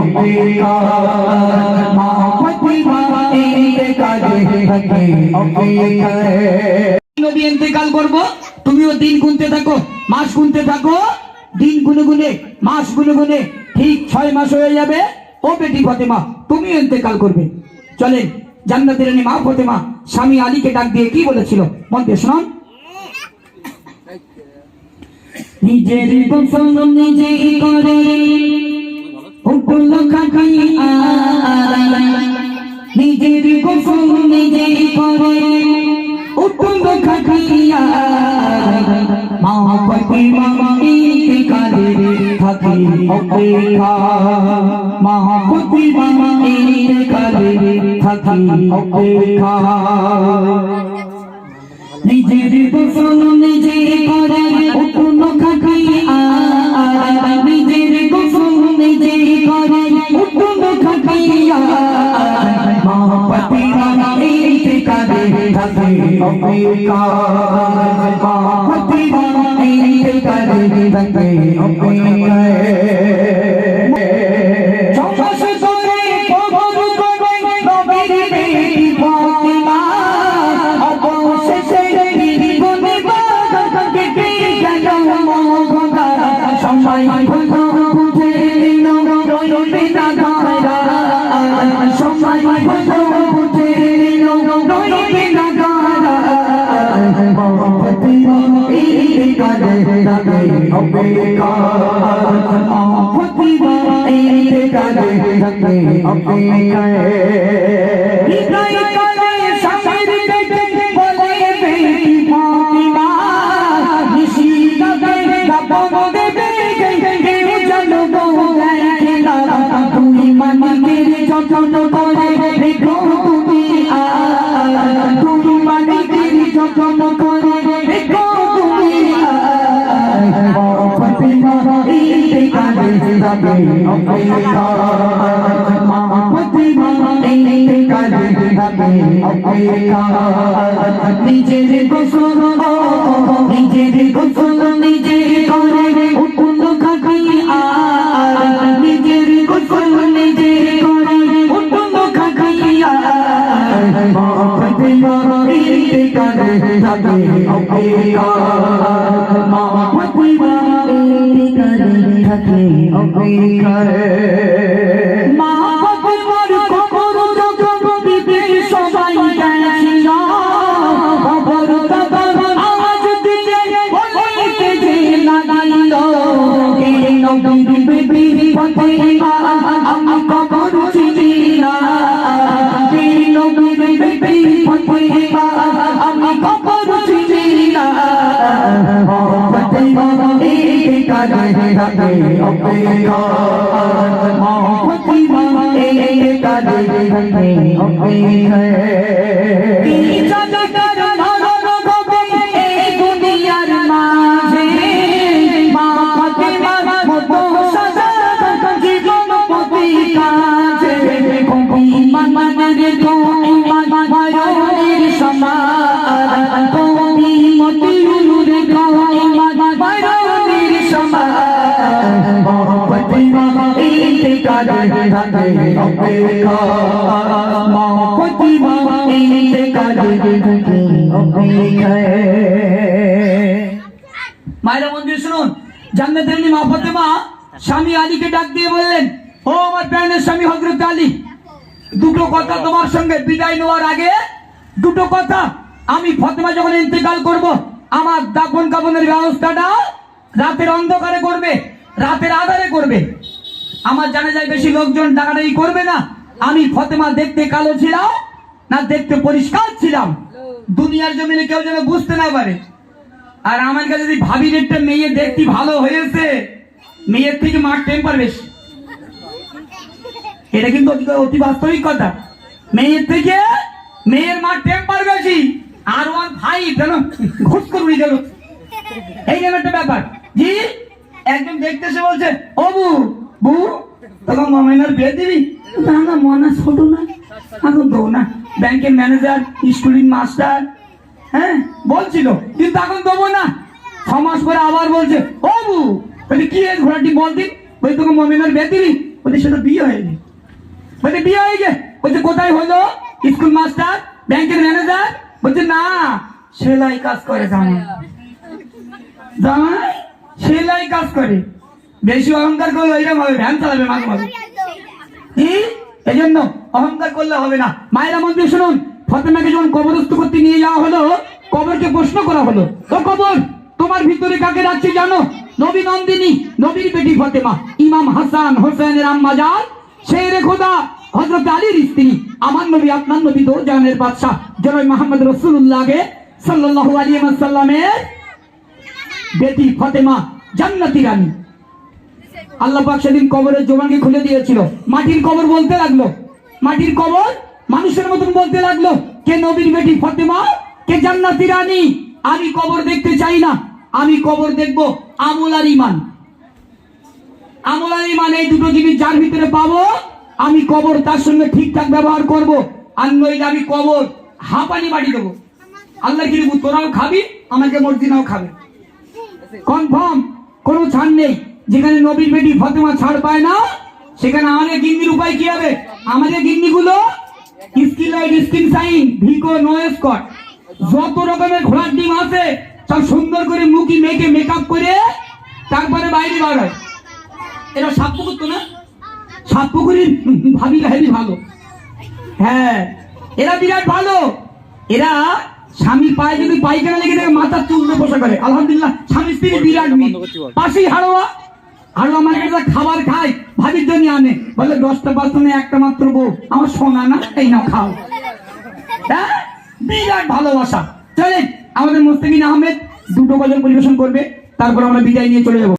অপেক্ষা মা ফাতিমা ইন্তেকালে থাকে অপেক্ষা। নবী ইন্তেকাল করব, তুমিও দিন গুনতে থাকো, মাস গুনতে থাকো, দিন গুনে গুনে মাস গুনে গুনে ঠিক 6 মাস হয়ে যাবে। ও বেটি ফাতেমা, তুমিও ইন্তেকাল করবে। চলেন, জান্নাতের রানী মা ফাতেমা স্বামী আলীকে ডাক দিয়ে কি বলেছিল মন দিয়ে শুনুন। নিজের পছন্দ নিজেই করে উপল খাখাইয়া, নিজের পছন্দ নিজেই করে উপল খাখাইয়া, মা ফাতিমা ইন্তেকালে থাকে অপেক্ষা, মা ফাতিমা ইন্তেকালে থাকে অপেক্ষা। নিজের পছন্দ নিজেই করে উপল খাখাইয়া, নিজের পছন্দ নিজেই করে উপল খাখাইয়া, মা ফাতিমা ইন্তেকালে থাকে অপেক্ষা, মা ফাতিমা ইন্তেকালে থাকে অপেক্ষা। নিজের গোসল নিজের গোসল নিজে করে উপল খাখাইয়া, নিজের গোসল নিজে করে উপল খাখাইয়া, মা ফাতিমা ইন্তেকালে থাকে অপেক্ষা, মা ফাতিমা ইন্তেকালে থাকে অপেক্ষা। মা ফাতিমার কবর যখন দিতে সবাই গেছিল, কবর কবর আওয়াজ দিয়ে বলতে যে লাগিল, কে নবীর বিবি ফাতিমা আমি কবর চিনি না, কে নবীর বিবি ফাতিমা আমি কবর চিনি না, মা ফাতিমা ইন্তেকালে থাকে অপেক্ষা, মা ফাতিমা ইন্তেকালে থাকে অপেক্ষা। কি জাদুকর নরক হবে এই দুনিয়ার মাঝে, মা ফাতিমার মতো সাজা জীবন প্রতি কাজে, ইমান মানের তো ইমান মায়ের সমান, তুমি মতিউর ইমান মায়ের সমান, মা ফাতিমা ইন্তেকালে থাকে অপেক্ষা, মা ফাতিমা ইন্তেকালে থাকে অপেক্ষা। মায়েরা মন্দির শুনুন, জান্নাতের রানী মা ফাতেমা স্বামী আলীকে ডাক দিয়ে বললেন, ও আমার প্রাণের স্বামী হযরত আলী, দুটো কথা তোমার সঙ্গে বিদায় নেওয়ার আগে, দুটো কথা। আমি ফাতেমা যখন ইন্তেকাল করব, আমার দাফন কাফনের ব্যবস্থাটা রাতের অন্ধকারে করবে, রাতের আধারে করবে। আমার জানা যায় বেশি লোকজন ডাকাডাকি করবে না। আমি ফাতেমা দেখতে কালো ছিলাম না দেখতে পরিষ্কার ছিলাম, দুনিয়ার জমিনে কেউ যেন বুঝতে না পারে। আর আমার কাছে যদি ভাবির একটা মেয়ে দেখতে ভালো হয়েছে, মেয়ের থেকে মার টেম্পার বেশি, এটা কিন্তু অতি বাস্তবিক কথা। মেয়ের থেকে মেয়ের মার টেম্পার বেশি, আর 1.5 যেন ঘুষ করে উড়ে গেল, এই যেন একটা ব্যাপার। জি একজন দেখতেছে বলছে, ও বু তোমার মমেনার বিয়ে দিবি? না না মনা ছোট না, এখন দেবো না, ব্যাংকের ম্যানেজার স্টুডেন্ট মাস্টার, হ্যাঁ বলছিল, কিন্তু এখন দেবো না। 6 মাস পরে আবার বলছে, ও বু কি ঘোড়াটি বল দিন, ওই তোকে মমেনার বিয়ে দিবি? বলছে সেটা বিয়ে হয়নি। বলছে বিয়ে হয়ে গে? বলছে কোথায় হলো? স্কুল মাস্টার, ব্যাংকের ম্যানেজার? বলছে না, সেলাই কাজ করে জামাই। জামাই সেলাই কাজ করে? বেশি অহংকার করলে এরকম হবে, ভ্যান চালাবে মাঝে মাঝে। এই জন্য অহংকার করলে হবে না। মায়েরা মন্দির শুনুন, ফাতেমাকে যখন কবরস্থ করতে নিয়ে যাওয়া হলো, কবরকে প্রশ্ন করা হলো, ও কবর, তোমার ভিতরে কাকে রাখছে জানো? নবী নন্দিনী, নবীর বেটি ফাতেমা, ইমাম হাসান হোসেনের আম্মা জান, শেরে খোদা হযরত আলীর স্ত্রী, আমার নবী আপনার নবী দো জাহানের বাদশা জনাব মুহাম্মদ রাসূলুল্লাহ সাল্লাল্লাহু আলাইহি ওয়াসাল্লামের বেটি ফাতেমা জান্নাতি রানী। আল্লাহ পাক সেদিন কবরের জবানকে খুলে দিয়েছিল। মাটির কবর বলতে লাগলো, মাটির কবর মানুষের মতন বলতে লাগলো, কে নবীর বেটি ফাতেমা, কে জান্নাতি রানী। আমি কবর দেখতে চাই না, আমি কবর দেখবো আমল আর ঈমান। আমল আর ঈমান এই দুটো জিনিস যার ভিতরে পাবো, আমি কবর তার সঙ্গে ঠিকঠাক ব্যবহার করব। আর নইলে আমি কবর হাঁপানি বাড়ি দেবো। আল্লাহ কি বলবো, তোরাও খাবি, আমাকে মর্জিনাও খাবে। কনফার্ম, কোনো ছাড় নেই। যেখানে নবীর বেটি ফাতেমা ছাড় পায় না, সেখানে আমাদের গিন্নির উপায় কি হবে? আমাদের গিন্নিগুলো স্কিলয়েড, স্কিন সাইন, ভিকো, নো স্কট, যত রকমের ঘোড়ার ডিম আছে সব সুন্দর করে মুখি মেখে মেকআপ করে তারপরে বাইরে বার হয়। এরা সাত পুকুর তো না, সাত পুকুরের ভাবি হেবি ভালো। হ্যাঁ, এরা বিরাট ভালো। এরা স্বামী পায়ে যদি পায়খানা লেগে থাকে মাথার চুল বসা করে। আলহামদুলিল্লাহ, স্বামী স্ত্রী বিরাট মিল। পাশেই হাড়োয়া, হাড়োয়া মার্কেটে খাবার খায়, ভাবির জন্য আনে, বলে 10টা বাসনে একটা মাত্র বউ, আমার সোনা না, এই নাও খাও। হ্যাঁ, বিরাট ভালোবাসা। চলেন, আমাদের মুস্তাকিন আহমেদ দুটো গজল পরিবেশন করবে, তারপর আমরা বিদায় নিয়ে চলে যাবো।